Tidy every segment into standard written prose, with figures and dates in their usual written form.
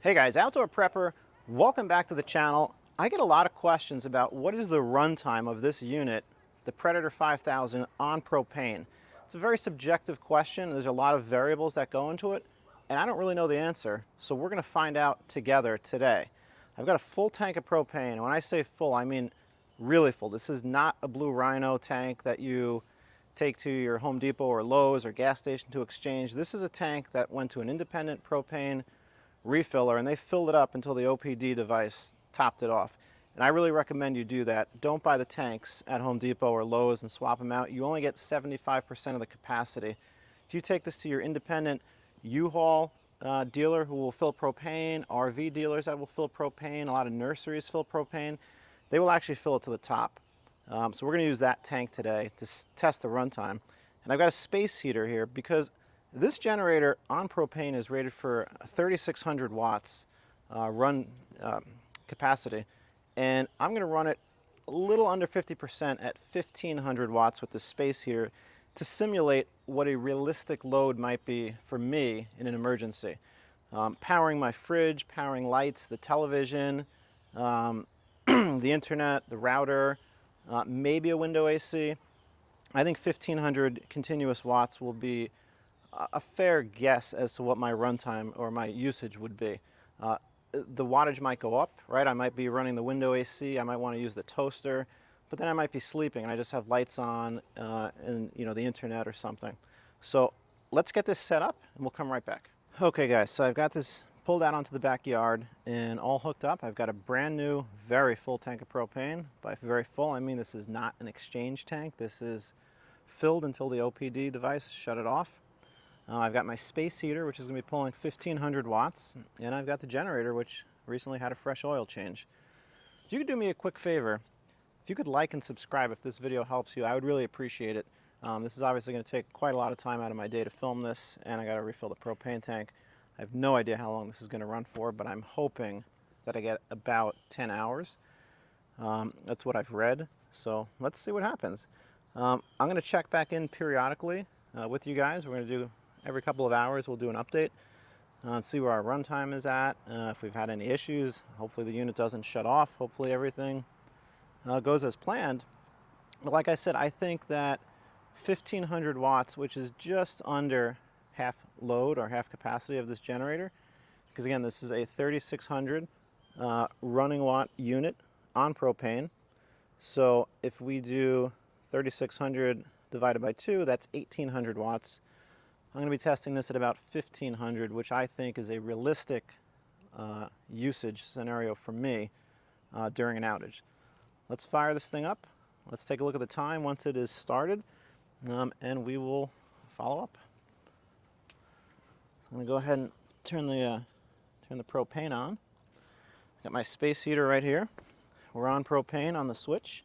Hey guys, Outdoor Prepper, welcome back to the channel. I get a lot of questions about what is the runtime of this unit, the Predator 5000 on propane. It's a very subjective question. There's a lot of variables that go into it, and I don't really know the answer, so we're going to find out together today. I've got a full tank of propane, and when I say full, I mean really full. This is not a Blue Rhino tank that you take to your Home Depot or Lowe's or gas station to exchange. This is a tank that went to an independent propane refiller and they filled it up until the OPD device topped it off. And I really recommend you do that. Don't buy the tanks at Home Depot or Lowe's and swap them out. You only get 75% of the capacity. If you take this to your independent U-Haul dealer who will fill propane, RV dealers that will fill propane, a lot of nurseries fill propane, they will actually fill it to the top. So we're going to use that tank today to test the runtime. And I've got a space heater here because this generator on propane is rated for 3,600 watts run capacity, and I'm going to run it a little under 50% at 1,500 watts with the space heater to simulate what a realistic load might be for me in an emergency. Powering my fridge, powering lights, the television, the internet, the router, maybe a window AC. I think 1,500 continuous watts will be a fair guess as to what my runtime or my usage would be. The wattage might go up, right? I might be running the window AC, I might want to use the toaster, but then I might be sleeping and I just have lights on and the internet or something. So let's get this set up and we'll come right back. Okay guys, so I've got this pulled out onto the backyard and all hooked up. I've got a brand new, very full tank of propane. By very full, I mean this is not an exchange tank. This is filled until the OPD device shut it off. I've got my space heater, which is going to be pulling 1,500 watts, and I've got the generator, which recently had a fresh oil change. If you could do me a quick favor, if you could like and subscribe if this video helps you, I would really appreciate it. This is obviously going to take quite a lot of time out of my day to film this, and I got to refill the propane tank. I have no idea how long this is going to run for, but I'm hoping that I get about 10 hours. That's what I've read, so let's see what happens. I'm going to check back in periodically with you guys. We're going to do every couple of hours we'll do an update and see where our runtime is at, if we've had any issues. Hopefully the unit doesn't shut off. Hopefully everything goes as planned. But like I said, I think that 1,500 watts, which is just under half load or half capacity of this generator, because again this is a 3,600 running watt unit on propane. So if we do 3,600 divided by 2, that's 1,800 watts. I'm going to be testing this at about 1,500, which I think is a realistic usage scenario for me during an outage. Let's fire this thing up. Let's take a look at the time once it is started, and we will follow up. I'm going to go ahead and turn the propane on. Got my space heater right here. We're on propane on the switch.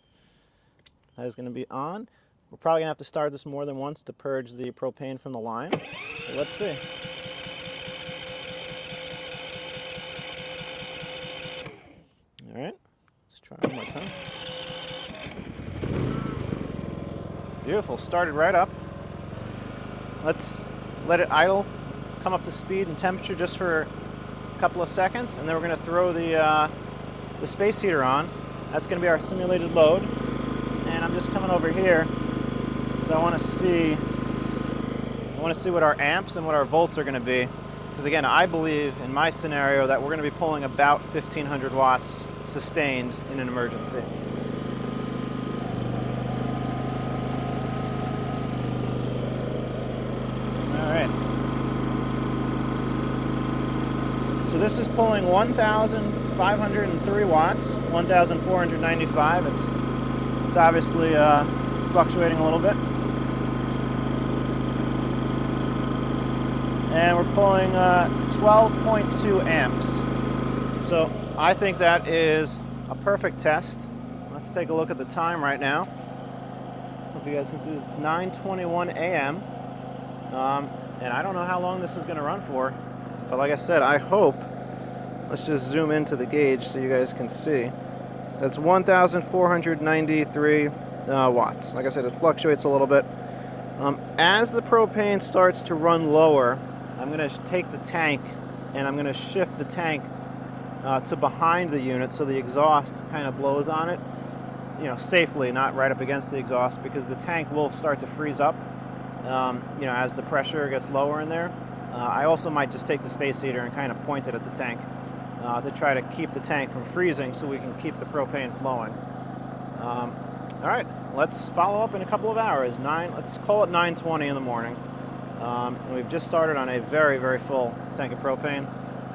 That is going to be on. We're probably going to have to start this more than once to purge the propane from the line. So let's see. All right, let's try one more time. Beautiful, started right up. Let's let it idle, come up to speed and temperature just for a couple of seconds, and then we're going to throw the space heater on. That's going to be our simulated load. And I'm just coming over here because I want to see what our amps and what our volts are going to be. Because again, I believe in my scenario that we're going to be pulling about 1,500 watts sustained in an emergency. All right. So this is pulling 1,503 watts, 1,495. It's obviously fluctuating a little bit. And we're pulling 12.2 amps. So I think that is a perfect test. Let's take a look at the time right now. Hope you guys can see it's 9:21 a.m. And I don't know how long this is going to run for. But like I said, I hope, let's just zoom into the gauge so you guys can see. That's 1,493 watts. Like I said, it fluctuates a little bit. As the propane starts to run lower, I'm going to take the tank and I'm going to shift the tank to behind the unit so the exhaust kind of blows on it, you know, safely, not right up against the exhaust, because the tank will start to freeze up, you know, as the pressure gets lower in there. I also might just take the space heater and kind of point it at the tank to try to keep the tank from freezing so we can keep the propane flowing. All right, let's follow up in a couple of hours. Let's call it 9:20 in the morning. And we've just started on a very, very full tank of propane,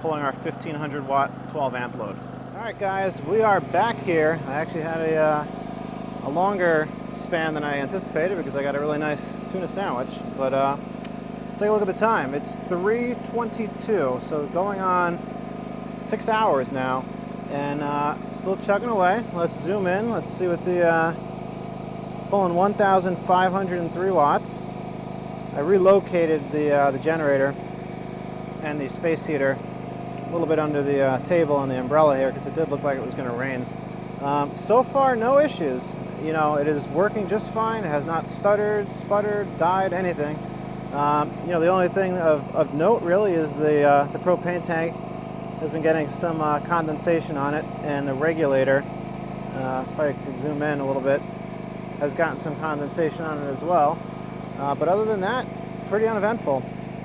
pulling our 1500 watt 12 amp load. All right, guys, we are back here. I actually had a longer span than I anticipated because I got a really nice tuna sandwich. But let's take a look at the time. It's 3:22, so going on 6 hours now, and still chugging away. Let's zoom in. Let's see what the pulling 1,503 watts. I relocated the generator and the space heater a little bit under the table on the umbrella here because it did look like it was going to rain. So far, no issues. You know, it is working just fine. It has not stuttered, sputtered, died, anything. You know, the only thing of note really is the propane tank has been getting some condensation on it, and the regulator, if I could zoom in a little bit, has gotten some condensation on it as well. But other than that, pretty uneventful.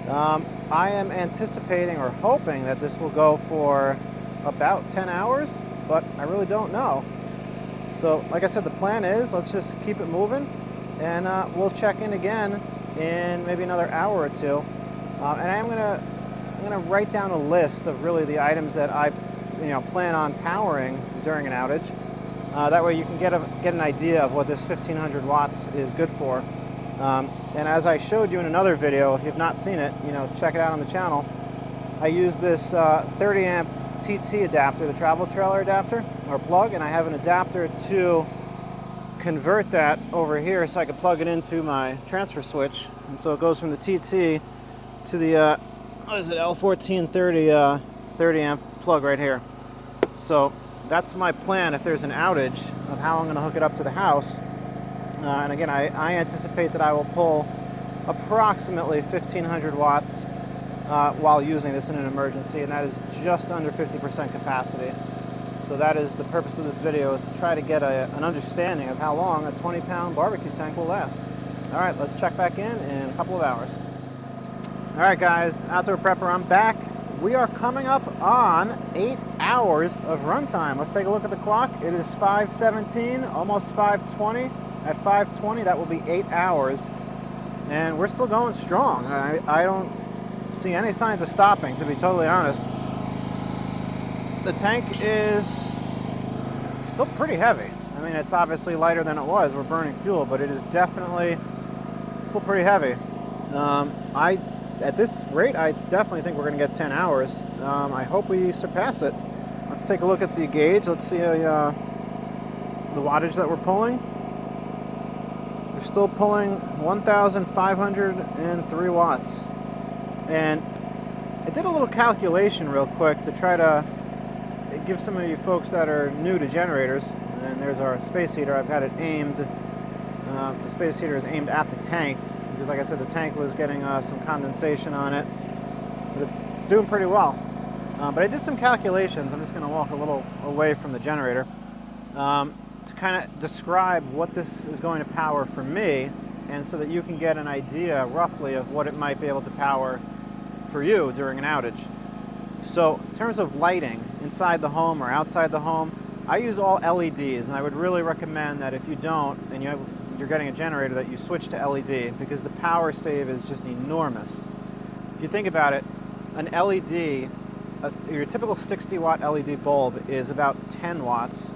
I am anticipating or hoping that this will go for about 10 hours, but I really don't know. So like I said, the plan is let's just keep it moving, and we'll check in again in maybe another hour or two. And I'm gonna write down a list of really the items that I plan on powering during an outage. That way you can get an idea of what this 1500 watts is good for. And as I showed you in another video, if you've not seen it, check it out on the channel. I use this 30 amp TT adapter, the travel trailer adapter or plug, and I have an adapter to convert that over here so I can plug it into my transfer switch. And so it goes from the TT to the what is it, L1430 30 amp plug right here. So that's my plan if there's an outage of how I'm going to hook it up to the house. And again, I anticipate that I will pull approximately 1500 watts while using this in an emergency, and that is just under 50% capacity. So that is the purpose of this video, is to try to get an understanding of how long a 20-pound barbecue tank will last. All right, let's check back in a couple of hours. All right, guys, Outdoor Prepper, I'm back. We are coming up on 8 hours of runtime. Let's take a look at the clock. It is 5:17, almost 5:20. At 5:20, that will be 8 hours. And we're still going strong. I don't see any signs of stopping, to be totally honest. The tank is still pretty heavy. I mean, it's obviously lighter than it was. We're burning fuel, but it is definitely still pretty heavy. At this rate, I definitely think we're going to get 10 hours. I hope we surpass it. Let's take a look at the gauge. Let's see the wattage that we're pulling. We're still pulling 1,503 watts. And I did a little calculation real quick to try to give some of you folks that are new to generators. And there's our space heater. I've got it aimed. The space heater is aimed at the tank, because like I said, the tank was getting some condensation on it, but it's doing pretty well. But I did some calculations. I'm just going to walk a little away from the generator to kind of describe what this is going to power for me, and so that you can get an idea roughly of what it might be able to power for you during an outage. So in terms of lighting inside the home or outside the home, I use all LEDs, and I would really recommend that if you don't, and you're getting a generator, that you switch to LED, because the power save is just enormous. If you think about it, an LED, your typical 60 watt LED bulb is about 10 watts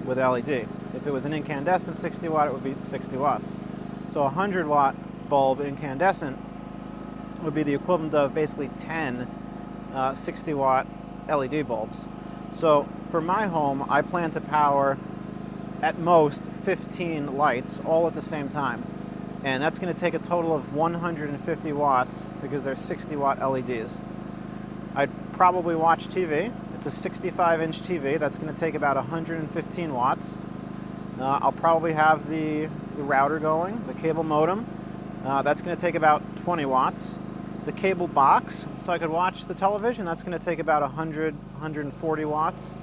with LED. If it was an incandescent 60 watt, it would be 60 watts. So a 100 watt bulb incandescent would be the equivalent of basically 10 60 watt LED bulbs. So for my home, I plan to power at most 15 lights all at the same time. And that's going to take a total of 150 watts because they're 60 watt LEDs. I'd probably watch TV. It's a 65-inch TV. That's going to take about 115 watts. I'll probably have the router going, the cable modem. That's going to take about 20 watts. The cable box, so I could watch watch the television, that's going to take about 100, 140 watts.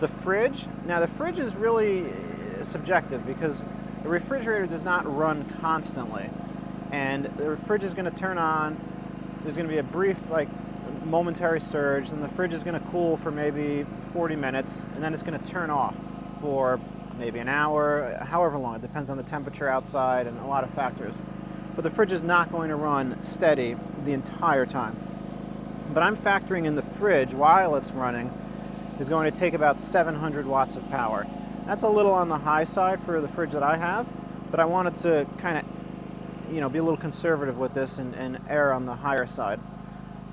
The fridge, now the fridge is really subjective because the refrigerator does not run constantly. And the fridge is going to turn on, there's going to be a brief, like, momentary surge, and the fridge is going to cool for maybe 40 minutes, and then it's going to turn off for maybe an hour, however long. It depends on the temperature outside and a lot of factors. But the fridge is not going to run steady the entire time. But I'm factoring in the fridge while it's running is going to take about 700 watts of power. That's a little on the high side for the fridge that I have, but I wanted to kind of, be a little conservative with this and err on the higher side.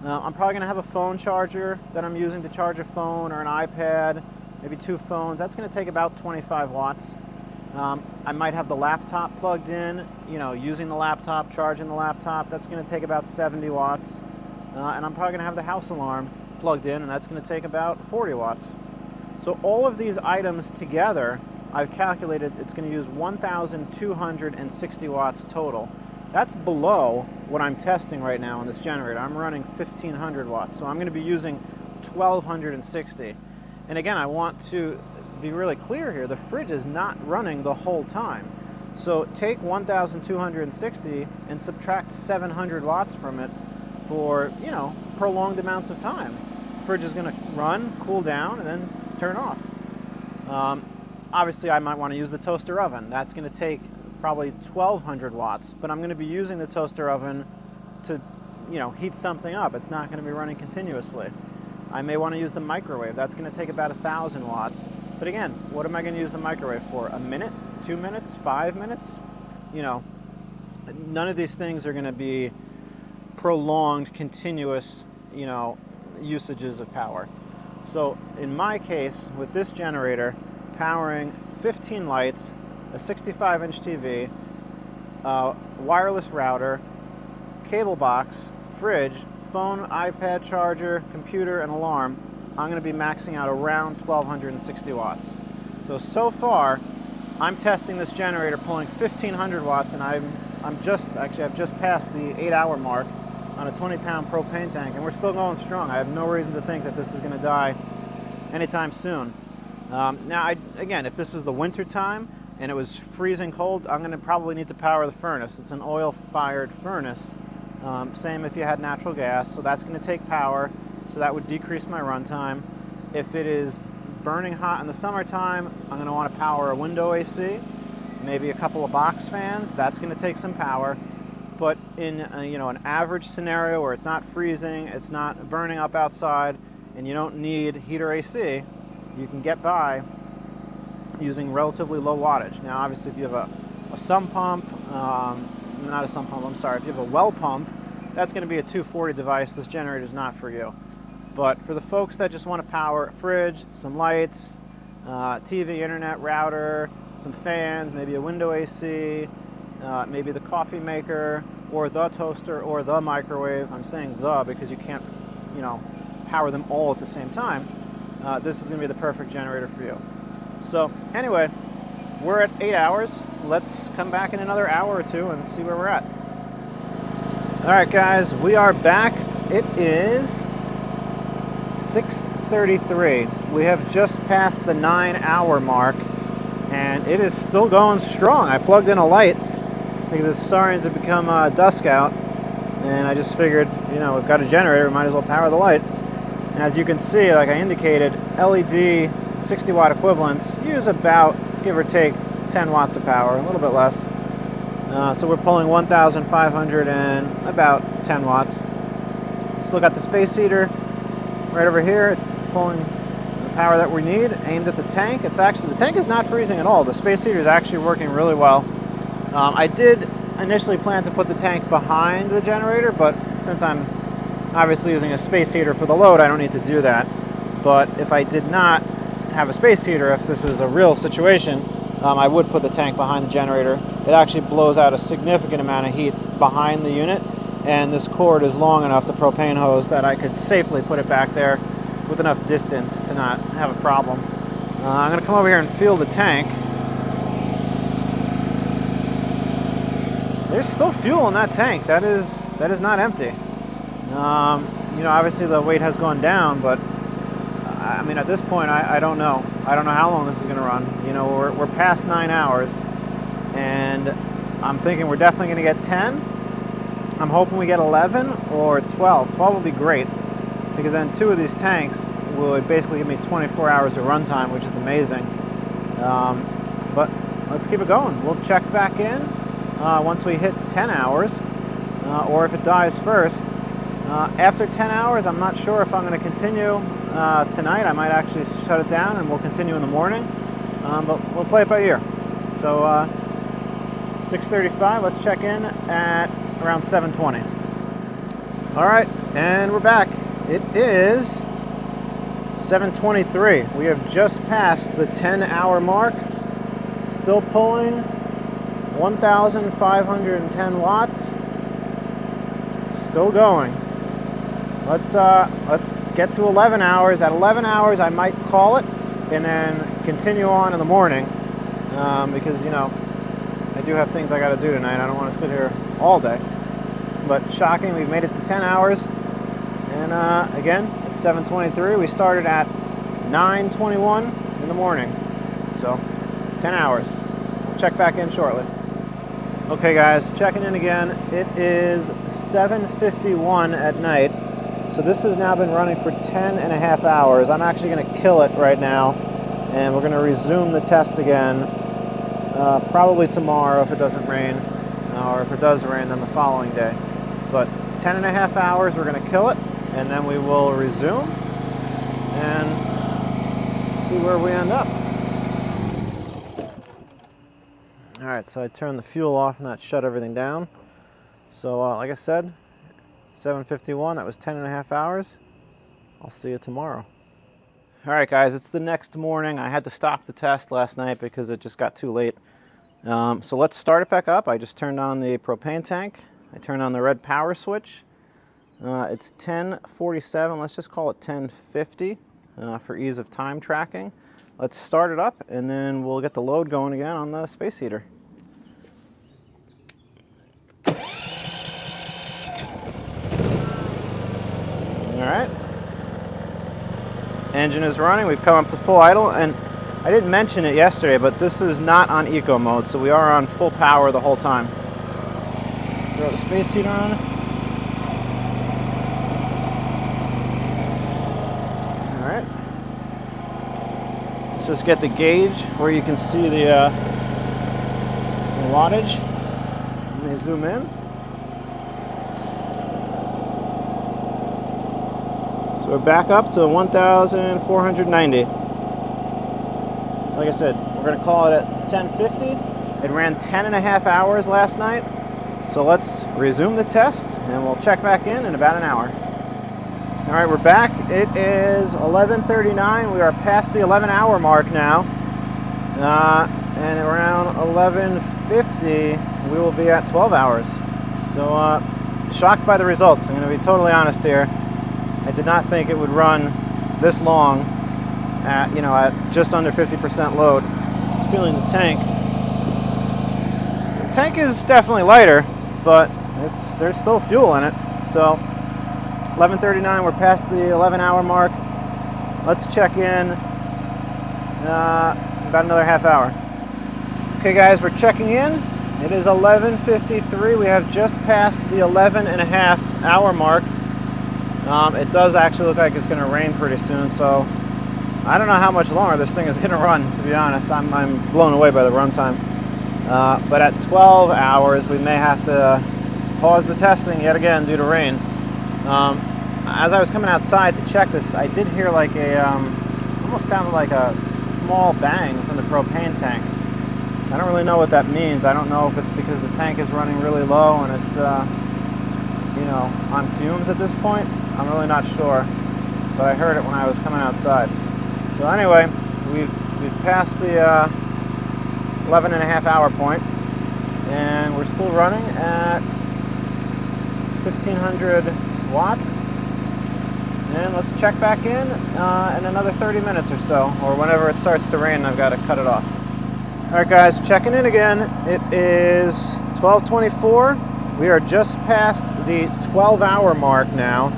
I'm probably going to have a phone charger that I'm using to charge a phone or an iPad, maybe 2 phones. That's going to take about 25 watts. I might have the laptop plugged in, using the laptop, charging the laptop. That's going to take about 70 watts. And I'm probably going to have the house alarm plugged in, and that's going to take about 40 watts. So all of these items together, I've calculated it's going to use 1,260 watts total. That's below what I'm testing right now on this generator. I'm running 1,500 watts, so I'm going to be using 1,260. And again, I want to be really clear here, the fridge is not running the whole time. So take 1,260 and subtract 700 watts from it for, prolonged amounts of time. The fridge is going to run, cool down, and then turn off. Obviously, I might want to use the toaster oven. That's going to take probably 1,200 watts, but I'm going to be using the toaster oven to, heat something up. It's not going to be running continuously. I may want to use the microwave. That's going to take about 1,000 watts. But again, what am I going to use the microwave for? A minute? 2 minutes? 5 minutes? None of these things are going to be prolonged, continuous, usages of power. So in my case, with this generator, powering 15 lights, a 65-inch TV, wireless router, cable box, fridge, phone, iPad charger, computer, and alarm, I'm going to be maxing out around 1,260 watts. So far, I'm testing this generator pulling 1,500 watts, and I've just passed the 8-hour mark on a 20-pound propane tank, and we're still going strong. I have no reason to think that this is going to die anytime soon. Now, again, if this was the winter time and it was freezing cold, I'm going to probably need to power the furnace. It's an oil-fired furnace. Same if you had natural gas, so that's going to take power, so that would decrease my runtime. If it is burning hot in the summertime, I'm going to want to power a window AC, maybe a couple of box fans. That's going to take some power. But in an average scenario where it's not freezing, it's not burning up outside, and you don't need heat or AC, you can get by using relatively low wattage. Now, obviously, if you have a sump pump, not a sump pump, I'm sorry, if you have a well pump, that's going to be a 240 device. This generator is not for you. But for the folks that just want to power a fridge, some lights, TV, internet, router, some fans, maybe a window AC, maybe the coffee maker, or the toaster, or the microwave. I'm saying the because you can't, power them all at the same time. This is going to be the perfect generator for you. So anyway, we're at 8 hours. Let's come back in another hour or two and see where we're at. All right, guys, we are back. It is 6:33. We have just passed the 9-hour mark, and it is still going strong. I plugged in a light because it's starting to become dusk out, and I just figured, we've got a generator, we might as well power the light. And as you can see, like I indicated, LED 60-watt equivalents use about, give or take, 10 watts of power, a little bit less. So we're pulling 1,500 and about 10 watts. Still got the space heater right over here, pulling the power that we need, aimed at the tank. The tank is not freezing at all. The space heater is actually working really well. I did initially plan to put the tank behind the generator, but since I'm obviously using a space heater for the load, I don't need to do that. But if I did not have a space heater, if this was a real situation, I would put the tank behind the generator. It actually blows out a significant amount of heat behind the unit, and this cord is long enough, the propane hose, that I could safely put it back there with enough distance to not have a problem. I'm going to come over here and feel the tank. There's still fuel in that tank. That is not empty. you know, obviously the weight has gone down, but I mean, at this point, I don't know. I don't know how long this is going to run. You know, we're past 9 hours, and I'm thinking we're definitely going to get 10. I'm hoping we get 11 or 12. 12 would be great, because then 2 of these tanks would basically give me 24 hours of runtime, which is amazing. But let's keep it going. We'll check back in once we hit 10 hours, or if it dies first. After 10 hours, I'm not sure if I'm going to continue tonight. I might actually shut it down and we'll continue in the morning, but we'll play it by ear. So 6:35, let's check in at around 7:20. All right, and we're back. It is 7:23. We have just passed the 10-hour mark. Still pulling 1,510 watts. Still going. Let's get to 11 hours. At 11 hours, I might call it and then continue on in the morning, because, you know, I do have things I got to do tonight. I don't want to sit here all day. But shocking, we've made it to 10 hours. And again, it's 7:23. We started at 9:21 in the morning. So 10 hours. We'll check back in shortly. Okay guys, checking in again. It is 7:51 at night. So this has now been running for 10 and a half hours. I'm actually going to kill it right now, and we're going to resume the test again, probably tomorrow if it doesn't rain, or if it does rain, then the following day. But 10 and a half hours, we're going to kill it, and then we will resume and see where we end up. All right, so I turned the fuel off and that shut everything down. So like I said, 7:51, that was 10 and a half hours. I'll see you tomorrow. All right, guys, it's the next morning. I had to stop the test last night because it just got too late. So let's start it back up. I just turned on the propane tank. I turned on the red power switch. It's 10:47. Let's just call it 10:50 for ease of time tracking. Let's start it up, and then we'll get the load going again on the space heater. All right, engine is running. We've come up to full idle, and I didn't mention it yesterday, but this is not on eco mode, so we are on full power the whole time. Let's throw the space heater on. All right, let's just get the gauge where you can see the wattage. Let me zoom in. We're back up to 1,490. Like I said, we're going to call it at 10:50. It ran 10 and a half hours last night. So let's resume the test, and we'll check back in about an hour. All right, we're back. It is 11:39. We are past the 11-hour mark now. And around 11:50, we will be at 12 hours. So shocked by the results. I'm going to be totally honest here. I did not think it would run this long at, you know, at just under 50% load. Just feeling the tank. The tank is definitely lighter, but there's still fuel in it. So 11:39, we're past the 11-hour mark. Let's check in about another half hour. Okay guys, we're checking in. It is 11:53. We have just passed the 11-and-a-half-hour mark. It does actually look like it's going to rain pretty soon, so I don't know how much longer this thing is going to run, to be honest. I'm blown away by the runtime. But at 12 hours, we may have to pause the testing yet again due to rain. As I was coming outside to check this, I did hear like almost sounded like a small bang from the propane tank. I don't really know what that means. I don't know if it's because the tank is running really low and it's you know, on fumes at this point. I'm really not sure, but I heard it when I was coming outside. So anyway, we've passed the 11-and-a-half-hour point, and we're still running at 1,500 watts. And let's check back in another 30 minutes or so, or whenever it starts to rain. I've got to cut it off. All right, guys, checking in again. It is 12:24. We are just past the 12-hour mark now.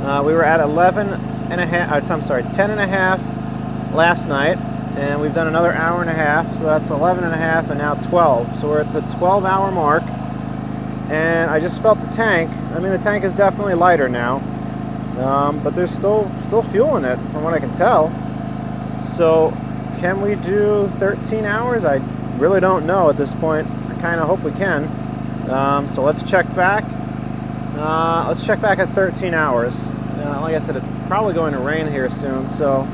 We were at 11 and a half, I'm sorry, 10 and a half last night, and we've done another hour and a half, so that's 11 and a half, and now 12. So we're at the 12-hour mark, and I just felt the tank. I mean, the tank is definitely lighter now, but there's still fuel in it, from what I can tell. So can we do 13 hours? I really don't know at this point. I kind of hope we can. So let's check back. Let's check back at 13 hours. Like I said, it's probably going to rain here soon, so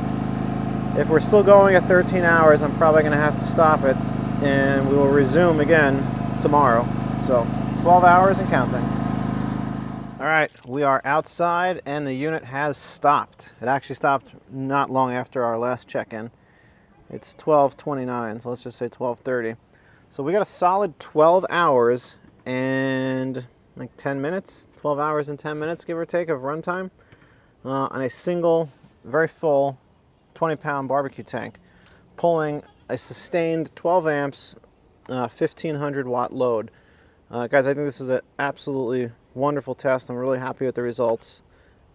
if we're still going at 13 hours, I'm probably going to have to stop it, and we will resume again tomorrow. So 12 hours and counting. All right, we are outside, and the unit has stopped. It actually stopped not long after our last check-in. It's 12:29, so let's just say 12:30. So we got a solid 12 hours and like 10 minutes, 12 hours and 10 minutes, give or take, of runtime on a single, very full 20-pound barbecue tank, pulling a sustained 12 amps, 1500 watt load. Guys, I think this is an absolutely wonderful test. I'm really happy with the results.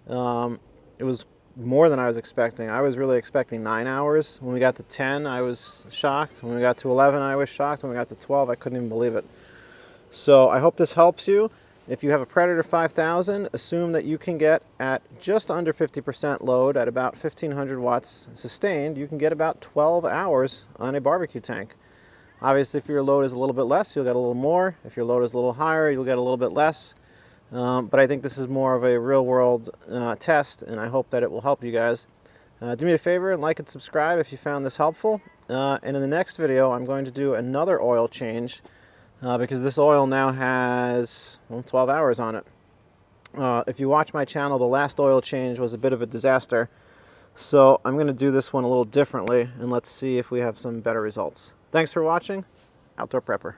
It was more than I was expecting. I was really expecting 9 hours. When we got to 10, I was shocked. When we got to 11, I was shocked. When we got to 12, I couldn't even believe it. So I hope this helps you. If you have a Predator 5000, assume that you can get at just under 50% load at about 1500 watts sustained. You can get about 12 hours on a barbecue tank. Obviously, if your load is a little bit less, you'll get a little more. If your load is a little higher, you'll get a little bit less. But I think this is more of a real-world test, and I hope that it will help you guys. Do me a favor and like and subscribe if you found this helpful. And in the next video, I'm going to do another oil change because this oil now has 12 hours on it. If you watch my channel, the last oil change was a bit of a disaster. So I'm going to do this one a little differently, and let's see if we have some better results. Thanks for watching. Outdoor Prepper.